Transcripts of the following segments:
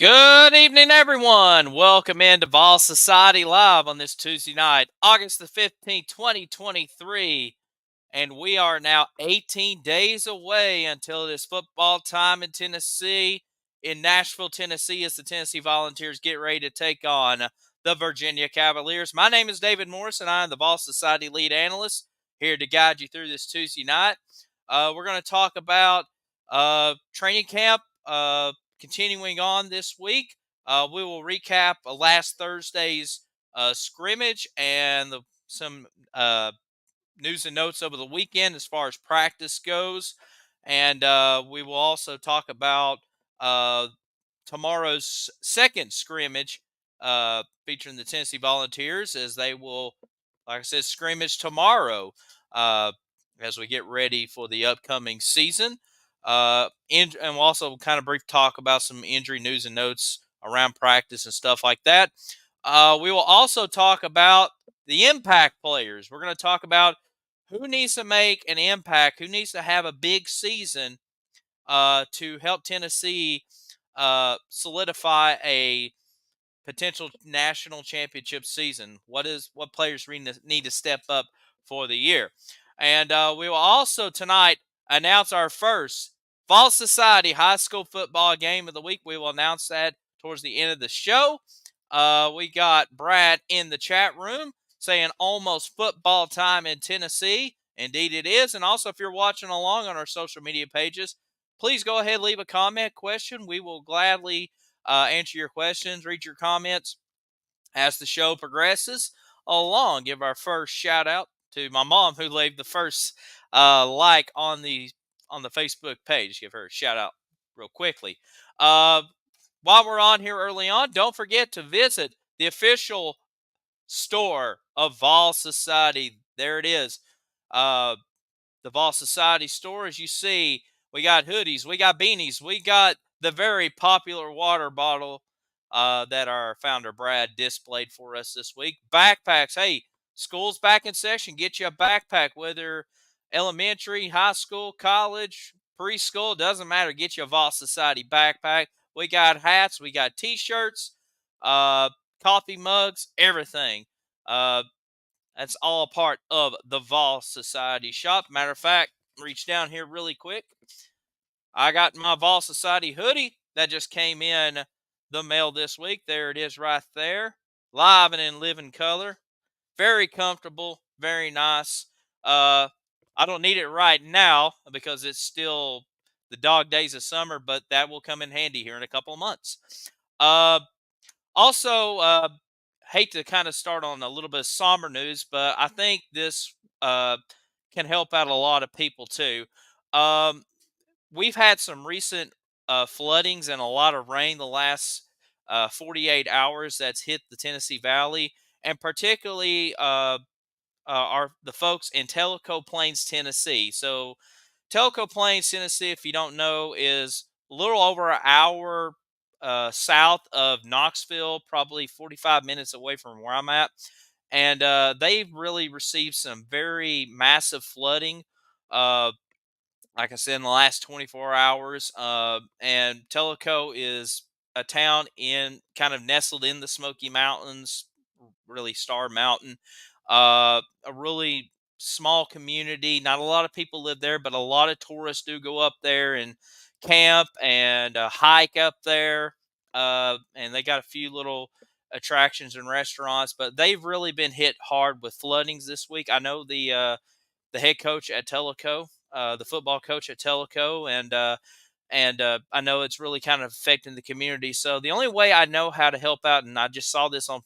Good evening, everyone. Welcome into Vol Society Live on this Tuesday night, August the 15th, 2023. And we are now 18 days away until it is football time in Tennessee, in Nashville, Tennessee, as the Tennessee Volunteers get ready to take on the Virginia Cavaliers. My name is David Morrison. I am the Vol Society lead analyst here to guide you through this Tuesday night. We're going to talk about training camp continuing on this week. We will recap last Thursday's scrimmage and some news and notes over the weekend as far as practice goes. And we will also talk about uh, tomorrow's second scrimmage featuring the Tennessee Volunteers, as they will, like I said, scrimmage tomorrow uh, as we get ready for the upcoming season. And we'll also kind of brief talk about some injury news and notes around practice and stuff like that. We will also talk about the impact players. We're going to talk about who needs to make an impact, who needs to have a big season to help Tennessee solidify a potential national championship season. What players need to step up for the year, and we will also tonight announce our first Fall Society high school football game of the week. We will announce that towards the end of the show. We got Brad in the chat room saying almost football time in Tennessee. Indeed, it is. And also, if you're watching along on our social media pages, please go ahead and leave a comment question. We will gladly answer your questions, read your comments as the show progresses along. Give our first shout out to my mom, who left the first like on the Facebook page. Give her a shout out real quickly. While we're on here early on, don't forget to visit the official store of Vol Society. There it is. The Vol Society store. As you see, we got hoodies, we got beanies, we got the very popular water bottle that our founder Brad displayed for us this week. Backpacks. Hey, school's back in session. Get you a backpack, whether elementary, high school, college, preschool, doesn't matter. Get you a Vol Society backpack. We got hats, we got t-shirts, coffee mugs, everything. That's all part of the Vol Society shop. Matter of fact, reach down here really quick. I got my Vol Society hoodie that just came in the mail this week. There it is right there. Live and in living color. Very comfortable. Very nice. I don't need it right now because it's still the dog days of summer, but that will come in handy here in a couple of months. Also, hate to kind of start on a little bit of somber news, but I think this can help out a lot of people too. Um, we've had some recent floodings and a lot of rain the last 48 hours that's hit the Tennessee Valley, and particularly the folks in Tellico Plains, Tennessee. So Tellico Plains, Tennessee, if you don't know, is a little over an hour south of Knoxville, probably 45 minutes away from where I'm at. And they've really received some very massive flooding, uh, like I said, in the last 24 hours. And Tellico is a town in kind of nestled in the Smoky Mountains, really Star Mountain. A really small community. Not a lot of people live there, but a lot of tourists do go up there and camp and hike up there. And they got a few little attractions and restaurants, but they've really been hit hard with floodings this week. I know the head coach at Tellico, the football coach at Tellico, and I know it's really kind of affecting the community. So the only way I know how to help out, and I just saw this on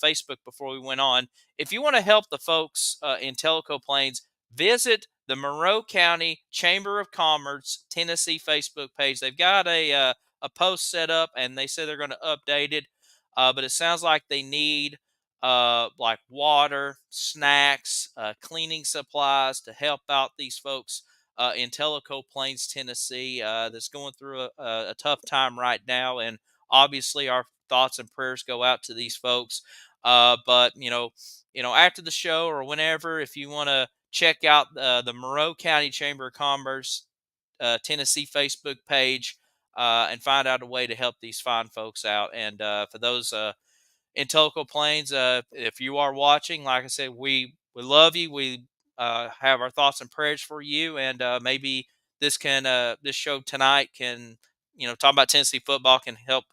Facebook before we went on, if you want to help the folks in Tellico Plains, visit the Monroe County Chamber of Commerce Tennessee Facebook page. They've got a post set up, and they say they're going to update it. But it sounds like they need like water, snacks, cleaning supplies to help out these folks in Tellico Plains, Tennessee, that's going through a tough time right now. And obviously, our thoughts and prayers go out to these folks. But after the show or whenever, if you want to check out the Monroe County Chamber of Commerce Tennessee Facebook page, and find out a way to help these fine folks out. And for those in Tulco Plains, if you are watching, like I said, we love you. We have our thoughts and prayers for you, and maybe this show tonight can, talk about Tennessee football, can help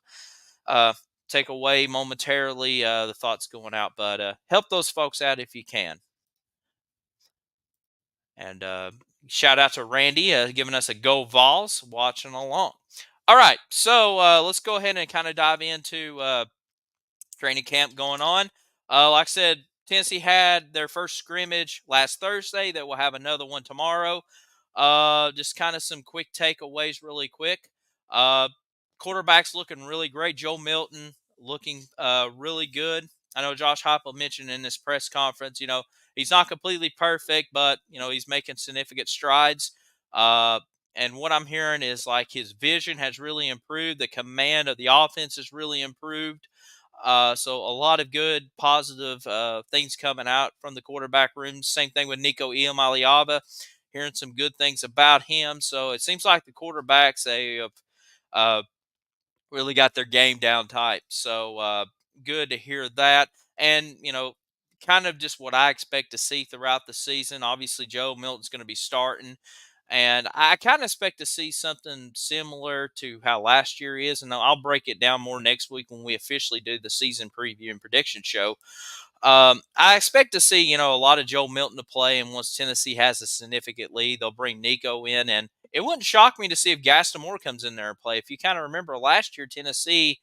uh, take away momentarily the thoughts going out, but help those folks out if you can. And shout out to Randy giving us a go Vols, watching along. All right, so let's go ahead and kind of dive into training camp going on. Like I said, Tennessee had their first scrimmage last Thursday. That we'll have another one tomorrow. Just kind of some quick takeaways, really quick. Uh, Quarterback's looking really great. Joe Milton looking really good. I know Josh Heupel mentioned in this press conference, he's not completely perfect, but he's making significant strides. And what I'm hearing is like his vision has really improved. The command of the offense has really improved. So a lot of good, positive things coming out from the quarterback room. Same thing with Nico Iamaleava, hearing some good things about him. So it seems like the quarterbacks have uh, really got their game down tight. So good to hear that. And, kind of just what I expect to see throughout the season. Obviously, Joe Milton's going to be starting. And I kind of expect to see something similar to how last year is. And I'll break it down more next week when we officially do the season preview and prediction show. I expect to see, a lot of Joe Milton to play. And once Tennessee has a significant lead, they'll bring Nico in. And it wouldn't shock me to see if Gaston Moore comes in there and play. If you kind of remember last year, Tennessee,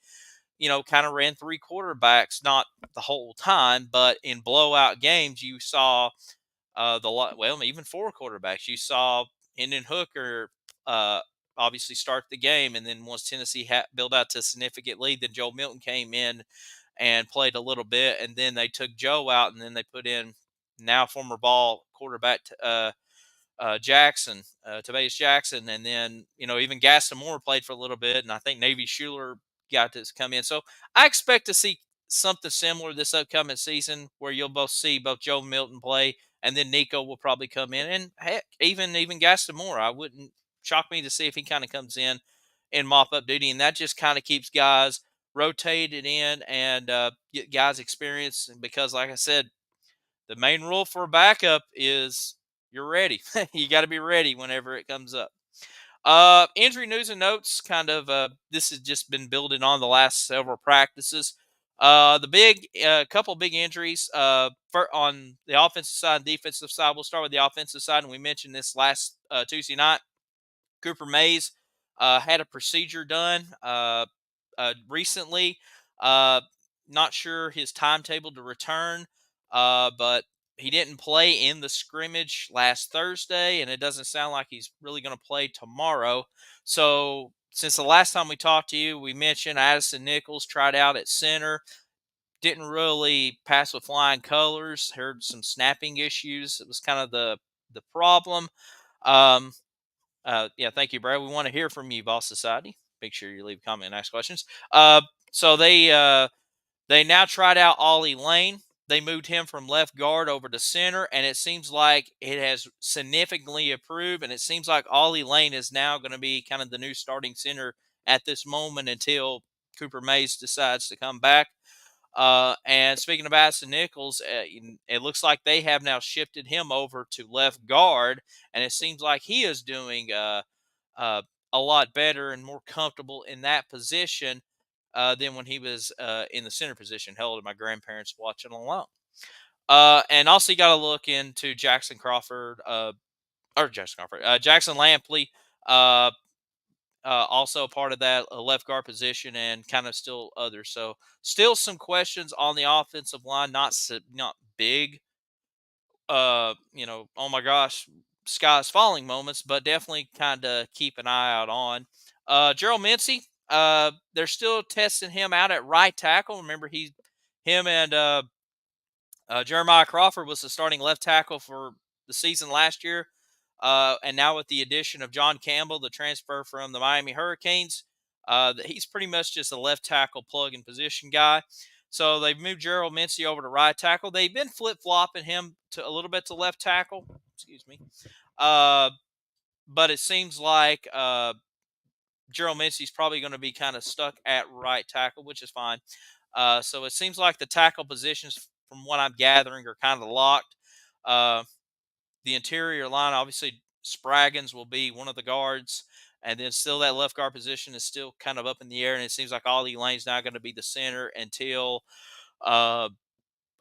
kind of ran three quarterbacks, not the whole time, but in blowout games, you saw even four quarterbacks. You saw Hendon Hooker uh, obviously start the game, and then once Tennessee built out to a significant lead, then Joe Milton came in and played a little bit, and then they took Joe out, and then they put in now former ball quarterback Jackson, Tobias Jackson, and then even Gaston Moore played for a little bit, and I think Navy Schuler got to come in. So I expect to see something similar this upcoming season, where you'll both see both Joe Milton play, and then Nico will probably come in, and heck, even Gaston Moore. I wouldn't shock me to see if he kind of comes in mop up duty, and that just kind of keeps guys rotated in and get guys experience. Because, like I said, the main rule for a backup is you're ready. You got to be ready whenever it comes up. Injury news and notes. Kind of this has just been building on the last several practices. The big couple big injuries on the offensive side and defensive side. We'll start with the offensive side, and we mentioned this last Tuesday night. Cooper Mays had a procedure done recently. Uh, Not sure his timetable to return, but he didn't play in the scrimmage last Thursday, and it doesn't sound like he's really going to play tomorrow. So, since the last time we talked to you, we mentioned Addison Nichols tried out at center. Didn't really pass with flying colors. Heard some snapping issues. It was kind of the problem. Um, yeah, thank you, Brad. We want to hear from you, Boss Society. Make sure you leave a comment and ask questions. So they now tried out Ollie Lane. They moved him from left guard over to center, and it seems like it has significantly improved. And it seems like Ollie Lane is now going to be kind of the new starting center at this moment until Cooper Mays decides to come back. And speaking of Addison Nichols, it looks like they have now shifted him over to left guard, and it seems like he is doing uh, a lot better and more comfortable in that position than when he was in the center position, held at my grandparents watching along. And also, you got to look into Jackson Lampley. Uh, Also part of that left guard position, and kind of still others. So still some questions on the offensive line, not big. Oh my gosh, sky's falling moments, but definitely kind of keep an eye out on. Gerald Mincy, they're still testing him out at right tackle. Remember, him and Jeremiah Crawford was the starting left tackle for the season last year. And now with the addition of John Campbell, the transfer from the Miami Hurricanes, he's pretty much just a left tackle plug and position guy. So they've moved Gerald Mincy over to right tackle. They've been flip flopping him to a little bit to left tackle. Excuse me. But it seems like Gerald Mincey's probably going to be kind of stuck at right tackle, which is fine. So it seems like the tackle positions, from what I'm gathering, are kind of locked. Uh, the interior line, obviously, Spraggins will be one of the guards, and then still that left guard position is still kind of up in the air, and it seems like Ollie Lane's now going to be the center uh,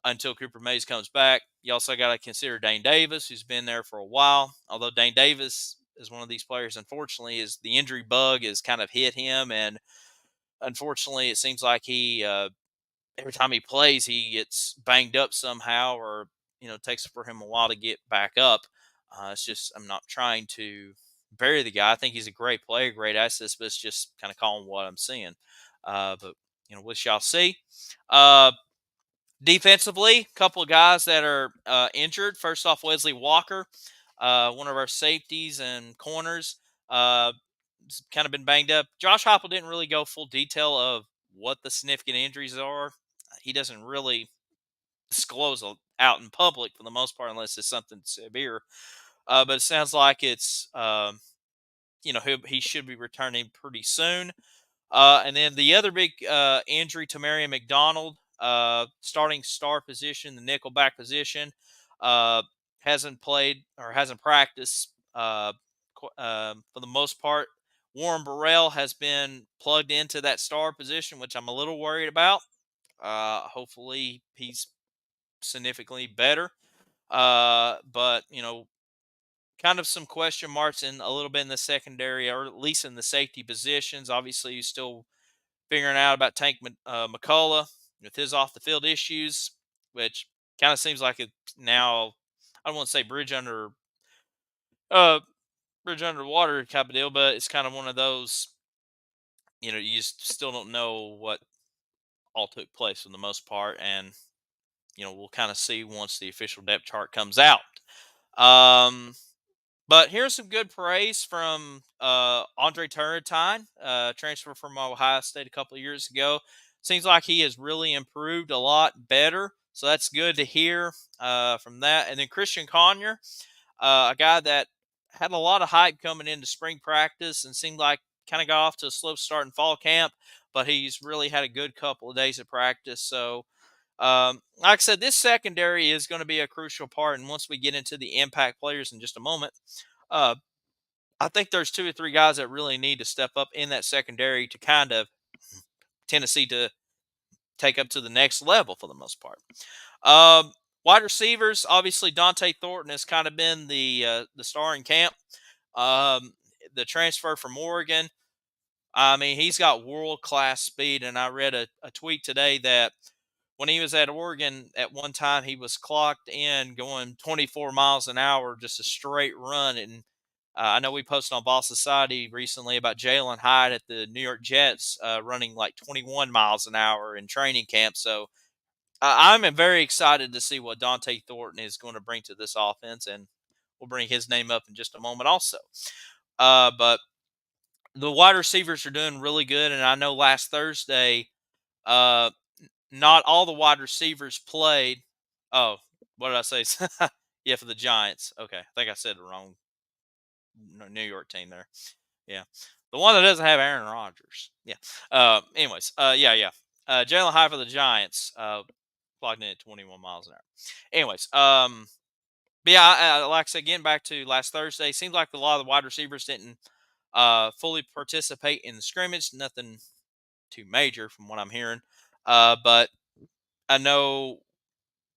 until Cooper Mays comes back. You also got to consider Dane Davis, who's been there for a while. Although Dane Davis is one of these players, unfortunately, is the injury bug has kind of hit him, and unfortunately, it seems like he every time he plays, he gets banged up somehow, or it takes for him a while to get back up. It's just I'm not trying to bury the guy. I think he's a great player, great asset, but it's just kind of calling what I'm seeing. But we shall see. Uh, Defensively, a couple of guys that are injured. First off, Wesley Walker, one of our safeties and corners, uh, kind of been banged up. Josh Heupel didn't really go full detail of what the significant injuries are. He doesn't really disclose out in public for the most part, unless it's something severe. But it sounds like it's he should be returning pretty soon. And then the other big injury to Marion McDonald, starting star position, the nickelback position, uh, hasn't played or hasn't practiced for the most part. Warren Burrell has been plugged into that star position, which I'm a little worried about. Hopefully, he's significantly better. But kind of some question marks in a little bit in the secondary, or at least in the safety positions. Obviously, you still figuring out about Tank McCullough with his off the field issues, which kind of seems like it's now, I don't want to say uh bridge under water type of deal, but it's kind of one of those, you just still don't know what all took place for the most part, and we'll kind of see once the official depth chart comes out. Um, But here's some good praise from Andre Turrentine, transfer from Ohio State a couple of years ago. Seems like he has really improved a lot better. So that's good to hear from that. And then Christian Conyer, a guy that had a lot of hype coming into spring practice and seemed like kind of got off to a slow start in fall camp, but he's really had a good couple of days of practice. So like I said, this secondary is going to be a crucial part. And once we get into the impact players in just a moment, uh, I think there's two or three guys that really need to step up in that secondary to kind of Tennessee to take up to the next level for the most part. Wide receivers, obviously Dante Thornton has kind of been the star in camp. Um, the transfer from Oregon, I mean, he's got world class speed, and I read a tweet today that when he was at Oregon at one time, he was clocked in going 24 miles an hour, just a straight run. And I know we posted on Ball Society recently about Jalen Hyde at the New York Jets running like 21 miles an hour in training camp. So I'm very excited to see what Dante Thornton is going to bring to this offense, and we'll bring his name up in just a moment also. But the wide receivers are doing really good, and I know last Thursday, uh, not all the wide receivers played. Oh, what did I say? Yeah, for the Giants. Okay, I think I said the wrong New York team there. Yeah, the one that doesn't have Aaron Rodgers. Yeah. Anyways. Yeah. Jalen High for the Giants. Plugged in at 21 miles an hour. Anyways. But yeah, like I said, getting back to last Thursday, seems like a lot of the wide receivers didn't fully participate in the scrimmage. Nothing too major from what I'm hearing. But I know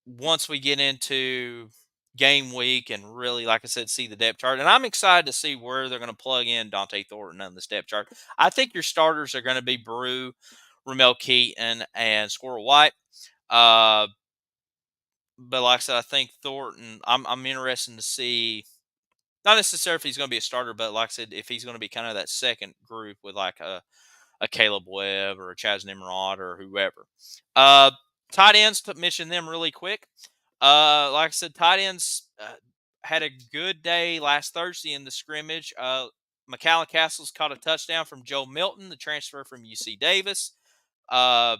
once we get into game week and really, like I said, see the depth chart, and I'm excited to see where they're going to plug in Dante Thornton on this depth chart. I think your starters are going to be Brew, Ramel Keaton, and Squirrel White. Uh, but like I said, I think Thornton, I'm interested to see, not necessarily if he's going to be a starter, but like I said, if he's going to be kind of that second group with like a Caleb Webb or a Chaz Nimrod or whoever. Tight ends, to mention them really quick. Like I said, tight ends had a good day last Thursday in the scrimmage. McAllen Castles caught a touchdown from Joe Milton, the transfer from UC Davis. Uh,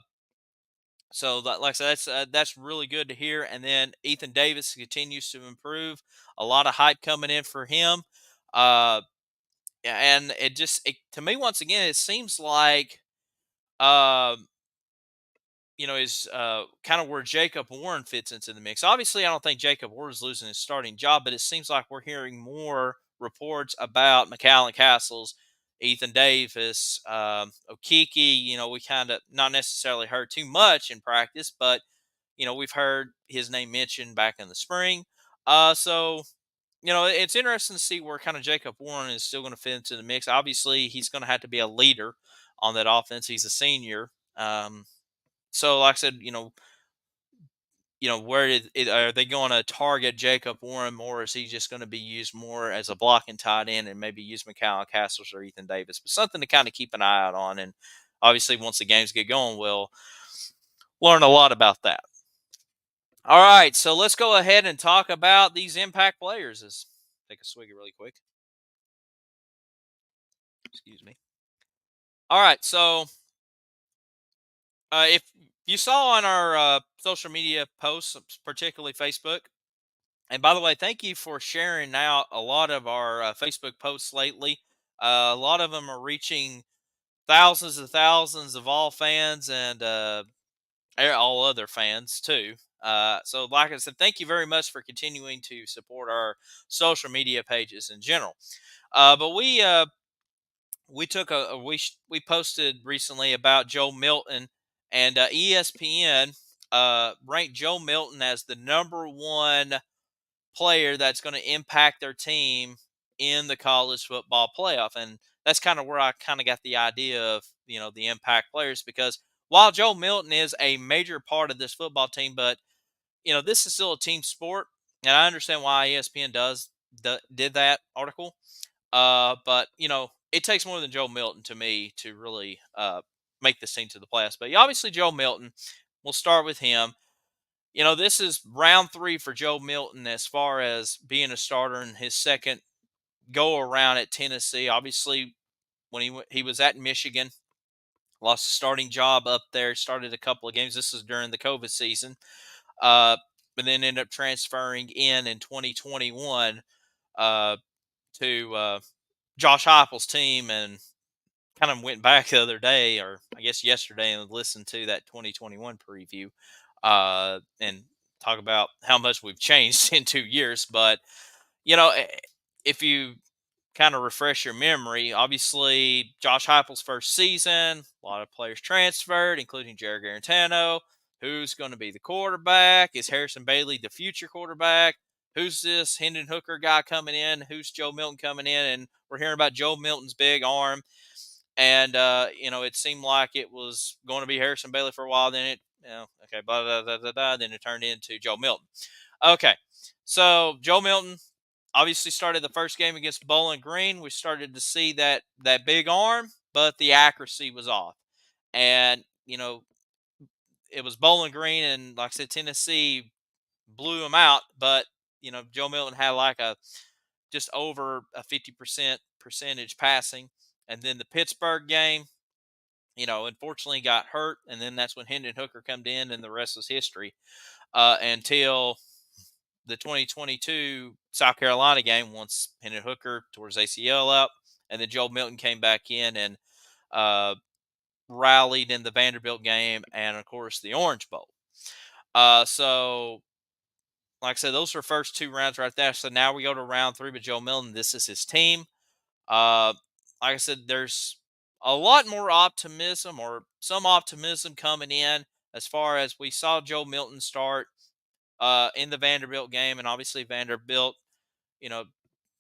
so, like I said, that's really good to hear. And then Ethan Davis continues to improve. A lot of hype coming in for him. Uh, Yeah, and to me once again it seems like um is kind of where Jacob Warren fits into the mix. Obviously, I don't think Jacob Warren's losing his starting job, but it seems like we're hearing more reports about McAllen Castles, Ethan Davis, Okiki. We kind of not necessarily heard too much in practice, but we've heard his name mentioned back in the spring. So it's interesting to see where kind of Jacob Warren is still going to fit into the mix. Obviously, he's going to have to be a leader on that offense. He's a senior. So, like I said, where are they going to target Jacob Warren more? Or is he just going to be used more as a blocking tight end and maybe use McCallum Castles or Ethan Davis? But something to kind of keep an eye out on. And obviously, once the games get going, we'll learn a lot about that. All right, so let's go ahead and talk about these impact players. Take a swig really quick. Excuse me. All right, so if you saw on our social media posts, particularly Facebook. And by the way, thank you for sharing out a lot of our Facebook posts lately. A lot of them are reaching thousands and thousands of all fans and all other fans too. So, like I said, thank you very much for continuing to support our social media pages in general. But we took we posted recently about Joe Milton, and ESPN ranked Joe Milton as the number one player that's going to impact their team in the college football playoff. And that's kind of where I kind of got the idea of, the impact players, because while Joe Milton is a major part of this football team, but, this is still a team sport. And I understand why ESPN did that article. But, it takes more than Joe Milton to me to really make this team to the playoffs. But obviously, Joe Milton, we'll start with him. This is round three for Joe Milton as far as being a starter in his second go around at Tennessee. Obviously, when he was at Michigan, lost a starting job up there, started a couple of games. This is during the COVID season, uh, but then ended up transferring in 2021 uh, to Josh Heupel's team, and kind of went back the other day, or I guess yesterday, and listened to that 2021 preview and talk about how much we've changed in 2 years. But, if you kind of refresh your memory, obviously Josh Heupel's first season, a lot of players transferred, including Jared Garantano. Who's going to be the quarterback? Is Harrison Bailey the future quarterback? Who's this Hendon Hooker guy coming in? Who's Joe Milton coming in? And we're hearing about Joe Milton's big arm. And, it seemed like it was going to be Harrison Bailey for a while. Then okay, blah, blah, blah, blah, blah, then it turned into Joe Milton. Okay, so Joe Milton obviously started the first game against Bowling Green. We started to see that big arm, but the accuracy was off. And, it was Bowling Green, and like I said, Tennessee blew him out. But, Joe Milton had like a just over a 50% percentage passing. And then the Pittsburgh game, unfortunately got hurt. And then that's when Hendon Hooker come in, and the rest was history until the 2022 South Carolina game, once Hendon Hooker tore his ACL up. And then Joe Milton came back in and rallied in the Vanderbilt game and, of course, the Orange Bowl. So, like I said, those are first two rounds right there. So now we go to round three with Joe Milton. This is his team. Uh, like I said, there's a lot more optimism, or some optimism, coming in, as far as we saw Joe Milton start in the Vanderbilt game. And obviously Vanderbilt, you know,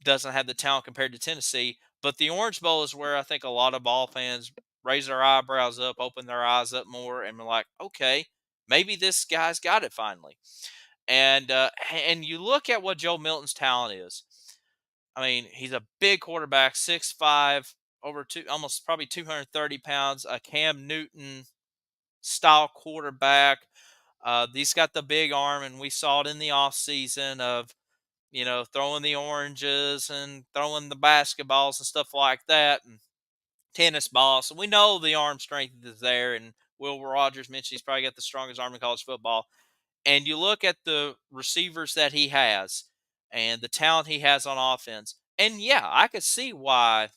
doesn't have the talent compared to Tennessee. But the Orange Bowl is where I think a lot of ball fans raise their eyebrows up, open their eyes up more, and be like, okay, maybe this guy's got it finally. And you look at what Joe Milton's talent is. I mean, he's a big quarterback, 6'5", over two, almost probably 230 pounds, a Cam Newton style quarterback. He's got the big arm, and we saw it in the offseason of, throwing the oranges and throwing the basketballs and stuff like that, and tennis balls. So we know the arm strength is there. And Will Rogers mentioned he's probably got the strongest arm in college football. And you look at the receivers that he has and the talent he has on offense. And yeah, I could see why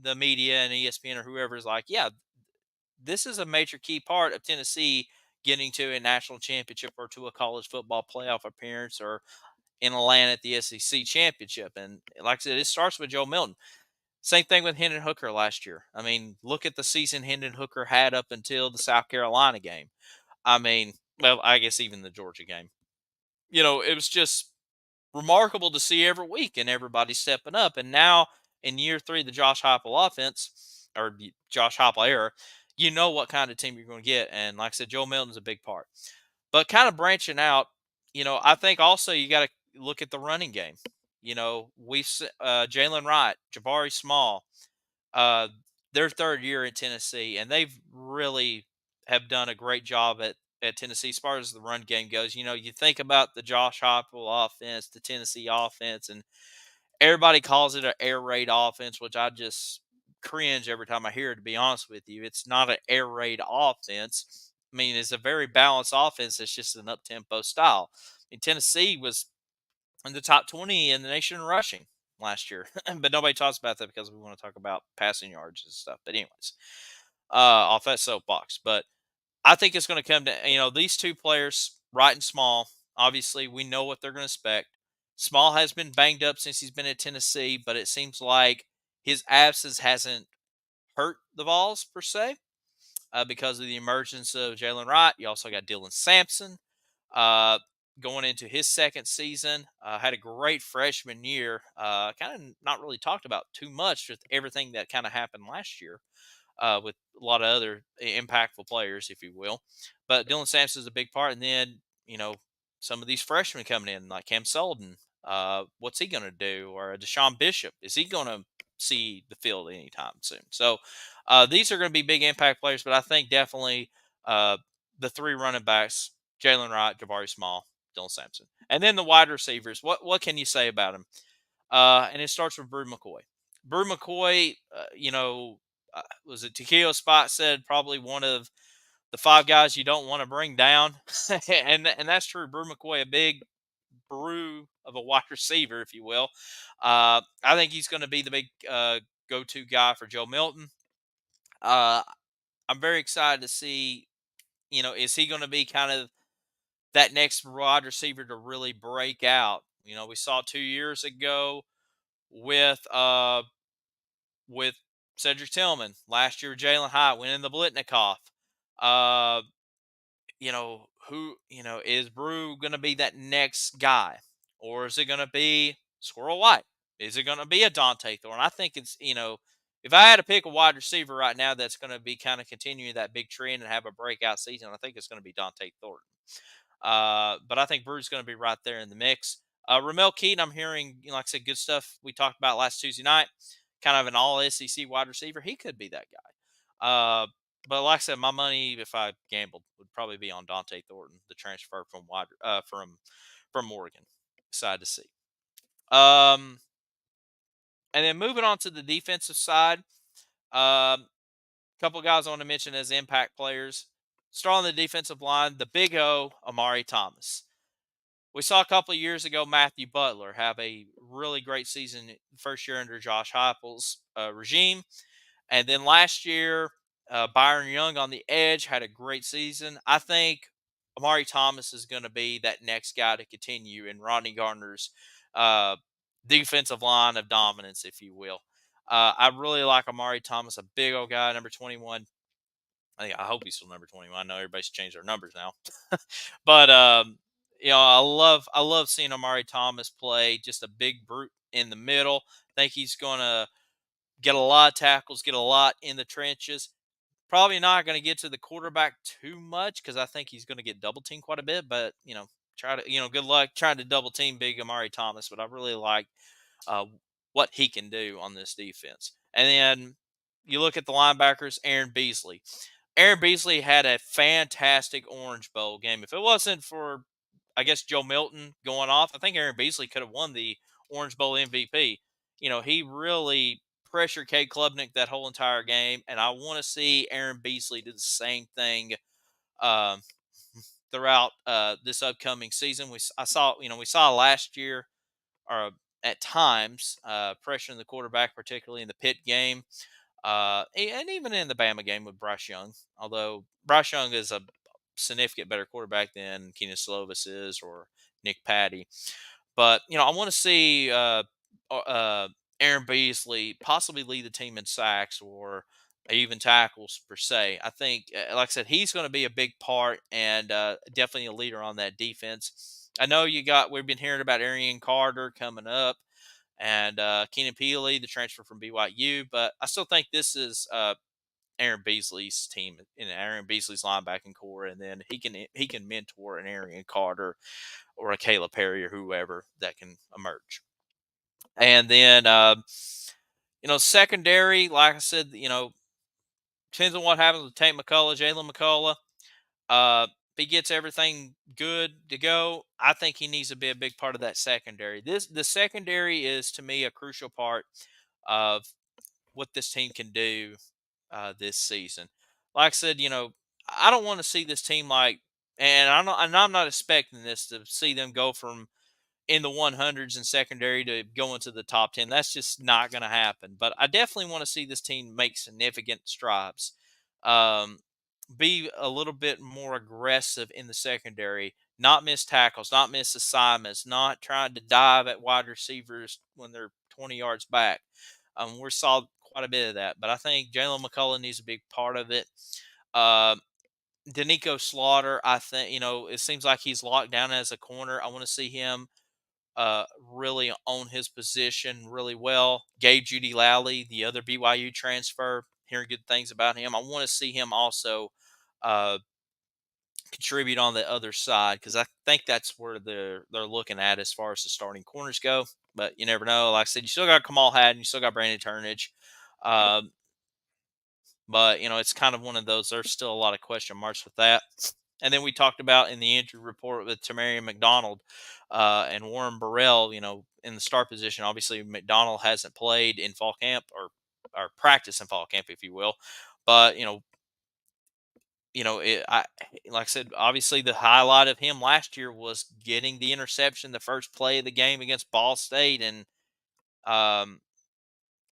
the media and ESPN or whoever is like, yeah, this is a major key part of Tennessee getting to a national championship or to a college football playoff appearance or in Atlanta at the SEC championship. And like I said, it starts with Joe Milton. Same thing with Hendon Hooker last year. I mean, look at the season Hendon Hooker had up until the South Carolina game. I mean, well, I guess even the Georgia game. It was just remarkable to see every week and everybody stepping up. And now in year three, the Josh Heupel offense or Josh Heupel era, you know what kind of team you're going to get. And like I said, Joe Milton's a big part. But kind of branching out, I think also you got to look at the running game. Jalen Wright, Jabari Small, uh, their third year in Tennessee, and they've really have done a great job at Tennessee as far as the run game goes. You think about the Josh Heupel offense, the Tennessee offense, and everybody calls it an air raid offense, which I just cringe every time I hear it, to be honest with you. It's not an air raid offense. I mean, it's a very balanced offense. It's just an up tempo style. Tennessee was in the top 20 in the nation in rushing last year, but nobody talks about that because we want to talk about passing yards and stuff. But anyways, off that soapbox. But I think it's going to come to these two players, Wright and Small. Obviously, we know what they're going to expect. Small has been banged up since he's been at Tennessee, but it seems like his absence hasn't hurt the Vols per se because of the emergence of Jalen Wright. You also got Dylan Sampson uh, going into his second season. Had a great freshman year. Kind of not really talked about too much with everything that kind of happened last year with a lot of other impactful players, if you will. But Dylan Sampson is a big part. And then, some of these freshmen coming in, like Cam Sullivan, what's he going to do? Or Deshaun Bishop, is he going to see the field anytime soon? So these are going to be big impact players, but I think definitely the three running backs, Jalen Wright, Jabari Small, Dylan Sampson. And then the wide receivers, what can you say about them? And it starts with Brew McCoy. Brew McCoy, was it Takeo Spot said probably one of the five guys you don't want to bring down, and that's true. Brew McCoy, a big brew of a wide receiver, if you will. I think he's going to be the big go-to guy for Joe Milton. Uh, I'm very excited to see. Is he going to be kind of that next wide receiver to really break out? We saw 2 years ago with with Cedric Tillman. Last year, Jalen Hyatt winning the Blitnikoff. Uh, is Brew going to be that next guy? Or is it going to be Squirrel White? Is it going to be a Dante Thorne? I think it's, if I had to pick a wide receiver right now that's going to be kind of continuing that big trend and have a breakout season, I think it's going to be Dante Thornton. But I think Brew's going to be right there in the mix. Ramel Keaton, I'm hearing, like I said, good stuff we talked about last Tuesday night. Kind of an all SEC wide receiver. He could be that guy. But like I said, my money, if I gambled, would probably be on Dante Thornton, the transfer from Oregon. Excited to see. And then moving on to the defensive side, a couple guys I want to mention as impact players. Start on the defensive line, the big O, Amari Thomas. We saw a couple of years ago Matthew Butler have a really great season first year under Josh Heupel's regime. And then last year, Byron Young on the edge had a great season. I think Amari Thomas is going to be that next guy to continue in Rodney Gardner's defensive line of dominance, if you will. I really like Amari Thomas, a big old guy, number 21. I hope he's still number 21. I know everybody's changed their numbers now. But I love seeing Amari Thomas play, just a big brute in the middle. I think he's going to get a lot of tackles, get a lot in the trenches. Probably not going to get to the quarterback too much because I think he's going to get double teamed quite a bit. But good luck trying to double team big Amari Thomas. But I really like uh, what he can do on this defense. And then you look at the linebackers, Aaron Beasley. Aaron Beasley had a fantastic Orange Bowl game. If it wasn't for, I guess, Joe Milton going off, I think Aaron Beasley could have won the Orange Bowl MVP. He really pressured Cade Klubnik that whole entire game, and I want to see Aaron Beasley do the same thing um, throughout this upcoming season. We saw last year, or at times, pressuring the quarterback, particularly in the Pitt game, and even in the Bama game with Bryce Young. Although Bryce Young is a significant better quarterback than Keenan Slovis is or Nick Patty. But I want to see Aaron Beasley possibly lead the team in sacks or even tackles per se. I think, like I said, he's going to be a big part and definitely a leader on that defense. I know we've been hearing about Arian Carter coming up and Keenan Peely, the transfer from BYU, but I still think this is Aaron Beasley's team in Aaron Beasley's linebacking core, and then he can mentor an Arian Carter or a Caleb Perry or whoever that can emerge. And then secondary, like I said, depends on what happens with Tate McCullough, Jalen McCullough. If he gets everything good to go, I think he needs to be a big part of that secondary. The secondary is to me a crucial part of what this team can do this season. Like I said, I don't want to see this team and I'm not expecting this to see them go from in the 100s in secondary to go into the top 10. That's just not going to happen. But I definitely want to see this team make significant strides. Um, be a little bit more aggressive in the secondary, not miss tackles, not miss assignments, not trying to dive at wide receivers when they're 20 yards back. We saw quite a bit of that, but I think Jalen McCullough needs a big part of it. Uh, Danico Slaughter, I think, it seems like he's locked down as a corner. I want to see him really own his position really well. Gabe Judy Lally, the other BYU transfer, hearing good things about him. I want to see him also uh, contribute on the other side because I think that's where they're looking at as far as the starting corners go. But you never know. Like I said, you still got Kamal Haddon, you still got Brandon Turnage. But it's kind of one of those. There's still a lot of question marks with that. And then we talked about in the injury report with Tamarian McDonald and Warren Burrell, in the start position. Obviously, McDonald hasn't played in fall camp or practice in fall camp, if you will. But like I said, obviously the highlight of him last year was getting the interception, the first play of the game against Ball State, and um,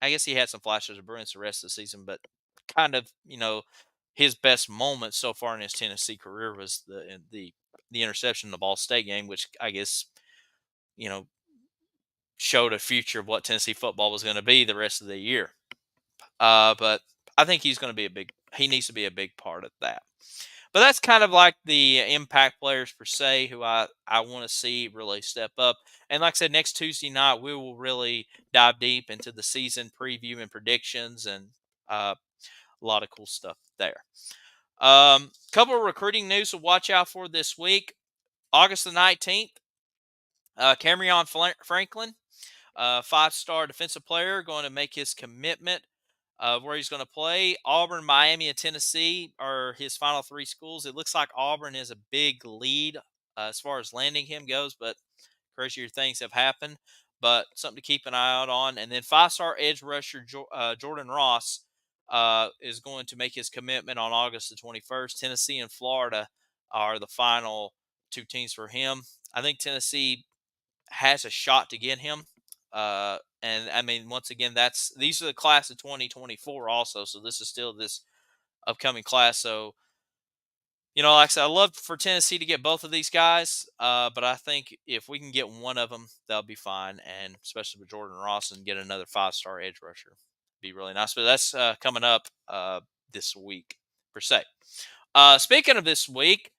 I guess he had some flashes of brilliance the rest of the season, but kind of, his best moment so far in his Tennessee career was the interception in the Ball State game, which I guess, you know, showed a future of what Tennessee football was going to be the rest of the year. But I think he needs to be a big part of that. But that's kind of like the impact players per se who I want to see really step up. And like I said, next Tuesday night, we will really dive deep into the season preview and predictions and a lot of cool stuff there. Couple of recruiting news to watch out for this week. August the 19th, Cameron Franklin, 5-star defensive player, going to make his commitment of where he's going to play. Auburn, Miami, and Tennessee are his final 3 schools. It looks like Auburn is a big lead as far as landing him goes, but crazier things have happened. But something to keep an eye out on. And then 5-star edge rusher Jordan Ross is going to make his commitment on August the 21st. Tennessee and Florida are the final 2 teams for him. I think Tennessee has a shot to get him. And I mean, once again, these are the class of 2024 also. So this is still this upcoming class. So, like I said, I love for Tennessee to get both of these guys. But I think if we can get one of them, that'll be fine. And especially with Jordan Ross and get another 5-star edge rusher, be really nice. But that's coming up this week per se. Speaking of this week,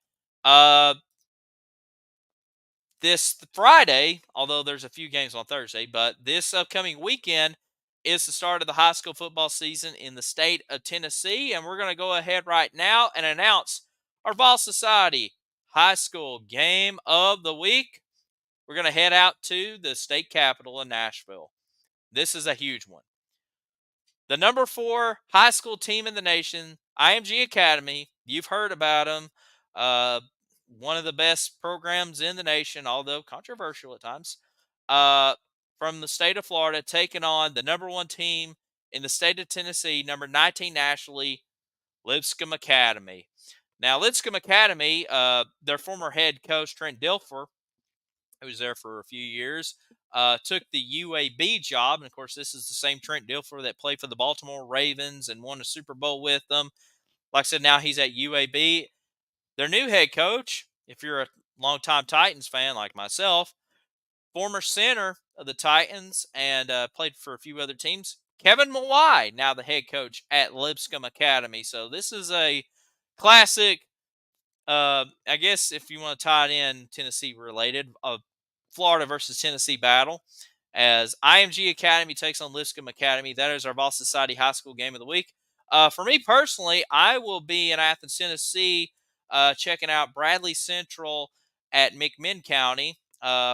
this Friday, although there's a few games on Thursday, but this upcoming weekend is the start of the high school football season in the state of Tennessee. And we're going to go ahead right now and announce our Vols Society high school game of the week. We're going to head out to the state capital in Nashville. This is a huge one. The number 4 high school team in the nation, IMG Academy. You've heard about them. One of the best programs in the nation, although controversial at times, from the state of Florida, taking on the number 1 team in the state of Tennessee, number 19 nationally, Lipscomb Academy. Now, Lipscomb Academy, their former head coach, Trent Dilfer, who was there for a few years, took the UAB job. And of course, this is the same Trent Dilfer that played for the Baltimore Ravens and won a Super Bowl with them. Like I said, now he's at UAB. Their new head coach, if you're a longtime Titans fan like myself, former center of the Titans and played for a few other teams, Kevin Mawai, now the head coach at Lipscomb Academy. So this is a classic, I guess if you want to tie it in, Tennessee related, Florida versus Tennessee battle, as IMG Academy takes on Lipscomb Academy. That is our Vols Society High School game of the week. For me personally, I will be in Athens, Tennessee, checking out Bradley Central at McMinn County.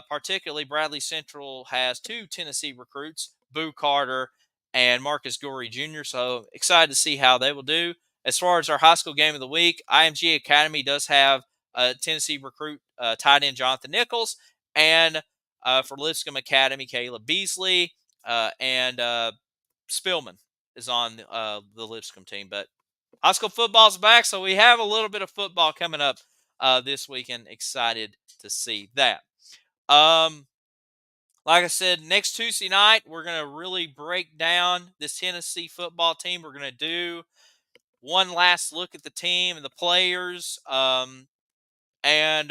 Particularly, Bradley Central has two Tennessee recruits, Boo Carter and Marcus Gorey Jr. So excited to see how they will do. As far as our high school game of the week, IMG Academy does have a Tennessee recruit, tight end Jonathan Nichols, and for Lipscomb Academy, Caleb Beasley and Spillman is on the Lipscomb team. But high school football's back, so we have a little bit of football coming up this weekend. Excited to see that. Like I said, next Tuesday night, we're going to really break down this Tennessee football team. We're going to do one last look at the team and the players. And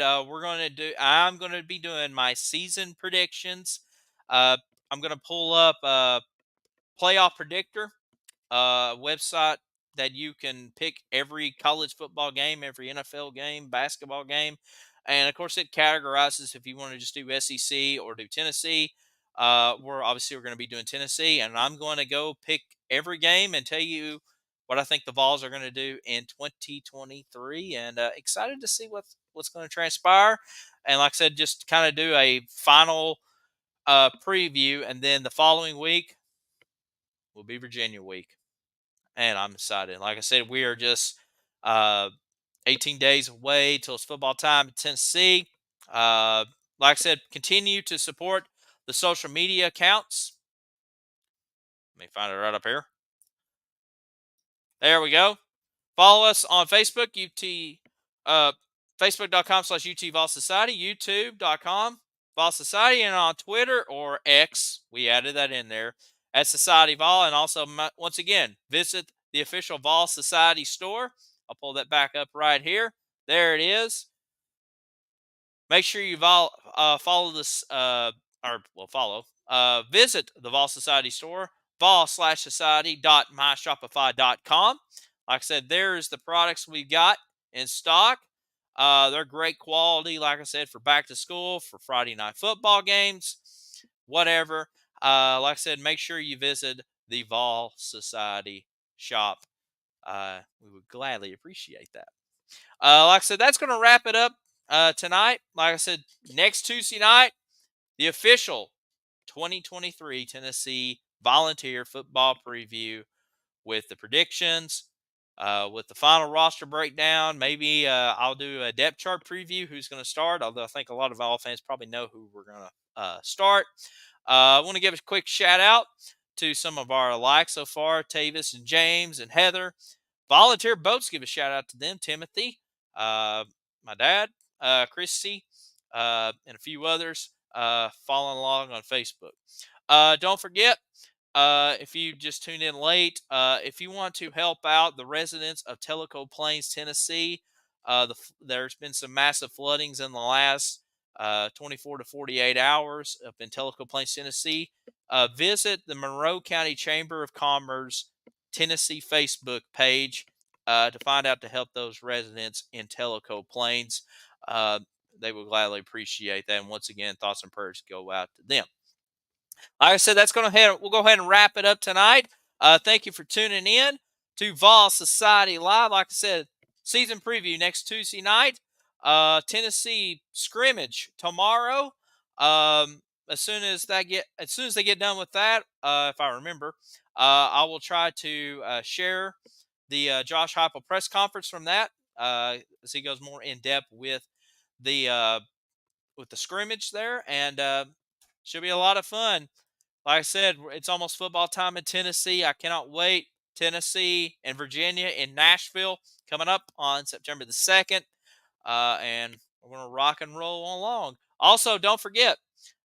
I'm going to be doing my season predictions. I'm going to pull up Playoff Predictor, website that you can pick every college football game, every NFL game, basketball game. And of course, it categorizes if you want to just do SEC or do Tennessee. We're going to be doing Tennessee, and I'm going to go pick every game and tell you what I think the Vols are going to do in 2023. And excited to see what's going to transpire. And like I said, just kind of do a final preview, and then the following week will be Virginia week. And I'm excited. Like I said, we are just 18 days away till it's football time in Tennessee. Like I said, continue to support the social media accounts. Let me find it right up here. There we go. Follow us on Facebook, Facebook.com/UT Vol Society, YouTube.com Vol Society, and on Twitter or X, we added that in there, at Society Vol. And also, once again, visit the official Vol Society store. I'll pull that back up right here. There it is. Make sure you follow this, visit the Vol Society store, vol/society.myshopify.com. Like I said, there's the products we've got in stock. They're great quality, like I said, for back to school, for Friday night football games, whatever. Like I said, make sure you visit the Vol Society shop. We would gladly appreciate that. Like I said, that's going to wrap it up tonight. Like I said, next Tuesday night, the official 2023 Tennessee Volunteer Football Preview with the predictions, with the final roster breakdown. Maybe I'll do a depth chart preview, who's going to start, although I think a lot of Vol fans probably know who we're going to start. I want to give a quick shout out to some of our likes so far, Tavis and James and Heather. Volunteer boats, give a shout out to them, Timothy, my dad, Christy, and a few others following along on Facebook. Don't forget, if you just tuned in late, if you want to help out the residents of Tellico Plains, Tennessee, there's been some massive floodings in the last 24 to 48 hours up in Tellico Plains, Tennessee. Visit the Monroe County Chamber of Commerce Tennessee Facebook page to find out to help those residents in Tellico Plains. They will gladly appreciate that. And once again, thoughts and prayers go out to them. Like I said, we'll go ahead and wrap it up tonight. Thank you for tuning in to Vol Society Live. Like I said, season preview next Tuesday night. Tennessee scrimmage tomorrow. As soon as they get done with that, if I remember, I will try to share the Josh Heupel press conference from that as he goes more in depth with the scrimmage there, and should be a lot of fun. Like I said, it's almost football time in Tennessee. I cannot wait. Tennessee and Virginia in Nashville coming up on September the 2nd, and we're going to rock and roll along. Also, don't forget,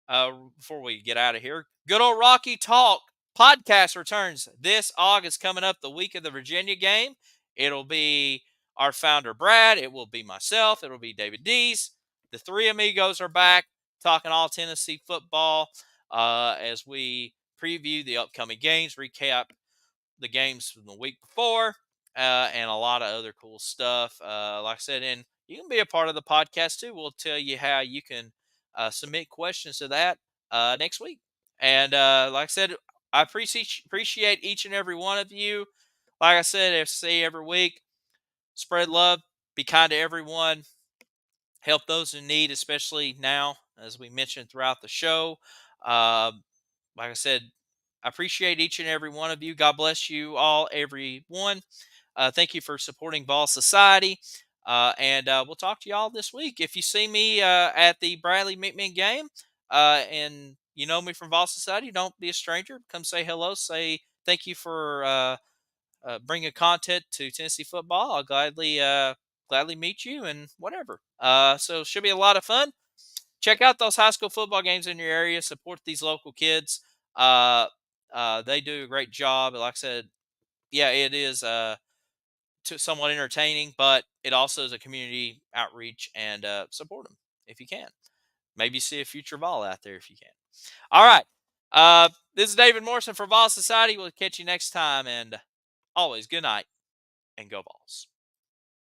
before we get out of here, Good Old Rocky Talk podcast returns this August, coming up the week of the Virginia game. It'll be our founder, Brad. It will be myself. It'll be David Dees. The three amigos are back talking all Tennessee football as we preview the upcoming games, recap the games from the week before, and a lot of other cool stuff. Like I said, and you can be a part of the podcast too. We'll tell you how you can submit questions to that next week. And like I said, I appreciate each and every one of you. Like I said, I say every week, spread love, be kind to everyone, help those in need, especially now, as we mentioned throughout the show. Um, like I said, I appreciate each and every one of you. God bless you all, everyone. Thank you for supporting Vol Society. And we'll talk to you all this week. If you see me at the Bradley McMinn game and you know me from Vol Society, don't be a stranger. Come say hello. Say thank you for bringing content to Tennessee football. I'll gladly meet you and whatever. So it should be a lot of fun. Check out those high school football games in your area. Support these local kids. Uh, they do a great job. Like I said, yeah, it is somewhat entertaining, but it also is a community outreach and support them if you can. Maybe see a future Vol out there if you can. All right. This is David Morrison for Vol Society. We'll catch you next time, and always good night and go Vols.